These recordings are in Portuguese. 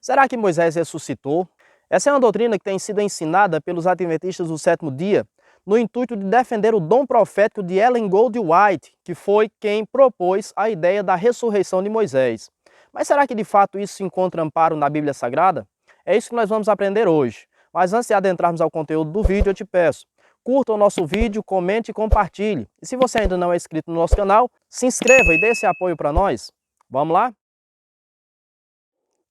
Será que Moisés ressuscitou? Essa é uma doutrina que tem sido ensinada pelos adventistas do sétimo dia no intuito de defender o dom profético de Ellen G. White, que foi quem propôs a ideia da ressurreição de Moisés. Mas será que de fato isso encontra amparo na Bíblia Sagrada? É isso que nós vamos aprender hoje. Mas antes de adentrarmos ao conteúdo do vídeo, eu te peço, curta o nosso vídeo, comente e compartilhe. E se você ainda não é inscrito no nosso canal, se inscreva e dê esse apoio para nós. Vamos lá?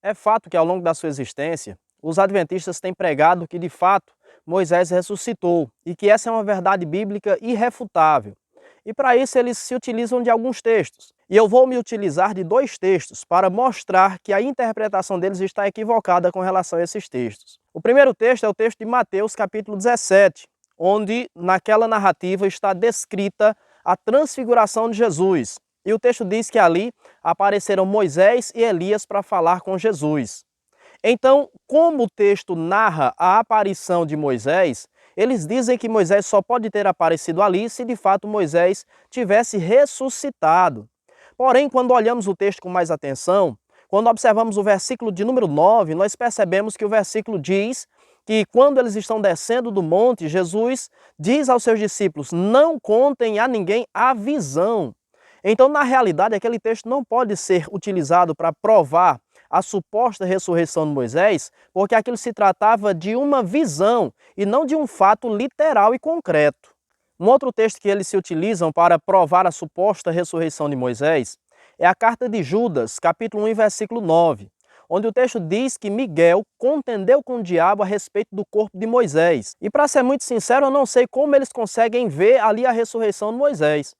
É fato que ao longo da sua existência, os adventistas têm pregado que de fato Moisés ressuscitou e que essa é uma verdade bíblica irrefutável. E para isso eles se utilizam de alguns textos. E eu vou me utilizar de dois textos para mostrar que a interpretação deles está equivocada com relação a esses textos. O primeiro texto é o texto de Mateus capítulo 17, onde naquela narrativa está descrita a transfiguração de Jesus. E o texto diz que ali apareceram Moisés e Elias para falar com Jesus. Então, como o texto narra a aparição de Moisés, eles dizem que Moisés só pode ter aparecido ali se de fato Moisés tivesse ressuscitado. Porém, quando olhamos o texto com mais atenção, quando observamos o versículo de número 9, nós percebemos que o versículo diz que quando eles estão descendo do monte, Jesus diz aos seus discípulos, não contem a ninguém a visão. Então, na realidade, aquele texto não pode ser utilizado para provar a suposta ressurreição de Moisés, porque aquilo se tratava de uma visão e não de um fato literal e concreto. Um outro texto que eles se utilizam para provar a suposta ressurreição de Moisés é a carta de Judas, capítulo 1, versículo 9, onde o texto diz que Miguel contendeu com o diabo a respeito do corpo de Moisés. E para ser muito sincero, eu não sei como eles conseguem ver ali a ressurreição de Moisés,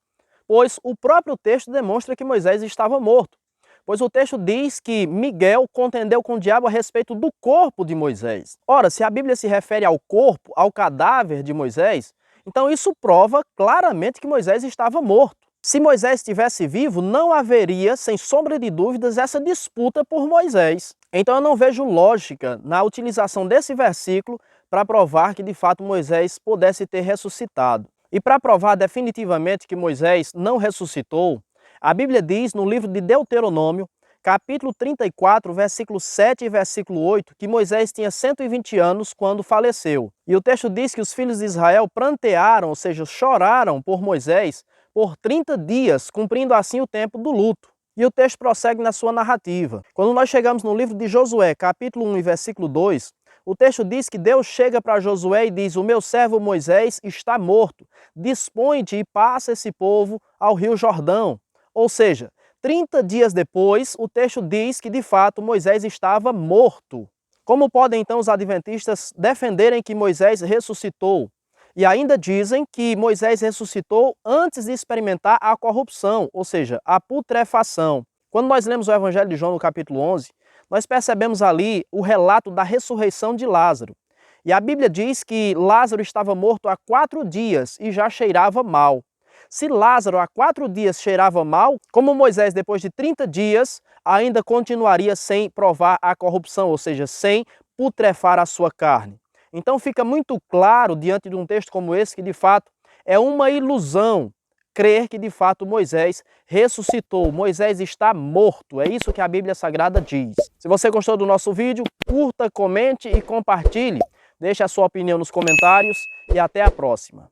pois o próprio texto demonstra que Moisés estava morto. Pois o texto diz que Miguel contendeu com o diabo a respeito do corpo de Moisés. Ora, se a Bíblia se refere ao corpo, ao cadáver de Moisés, então isso prova claramente que Moisés estava morto. Se Moisés estivesse vivo, não haveria, sem sombra de dúvidas, essa disputa por Moisés. Então eu não vejo lógica na utilização desse versículo para provar que de fato Moisés pudesse ter ressuscitado. E para provar definitivamente que Moisés não ressuscitou, a Bíblia diz no livro de Deuteronômio, capítulo 34, versículo 7 e versículo 8, que Moisés tinha 120 anos quando faleceu. E o texto diz que os filhos de Israel prantearam, ou seja, choraram por Moisés por 30 dias, cumprindo assim o tempo do luto. E o texto prossegue na sua narrativa. Quando nós chegamos no livro de Josué, capítulo 1 e versículo 2, o texto diz que Deus chega para Josué e diz, o meu servo Moisés está morto, dispõe-te e passa esse povo ao rio Jordão. Ou seja, 30 dias depois, o texto diz que de fato Moisés estava morto. Como podem então os adventistas defenderem que Moisés ressuscitou? E ainda dizem que Moisés ressuscitou antes de experimentar a corrupção, ou seja, a putrefação. Quando nós lemos o Evangelho de João no capítulo 11, nós percebemos ali o relato da ressurreição de Lázaro. E a Bíblia diz que Lázaro estava morto há 4 dias e já cheirava mal. Se Lázaro há 4 dias cheirava mal, como Moisés depois de 30 dias ainda continuaria sem provar a corrupção, ou seja, sem putrefar a sua carne. Então fica muito claro diante de um texto como esse que de fato é uma ilusão crer que de fato Moisés ressuscitou. Moisés está morto, é isso que a Bíblia Sagrada diz. Se você gostou do nosso vídeo, curta, comente e compartilhe. Deixe a sua opinião nos comentários e até a próxima.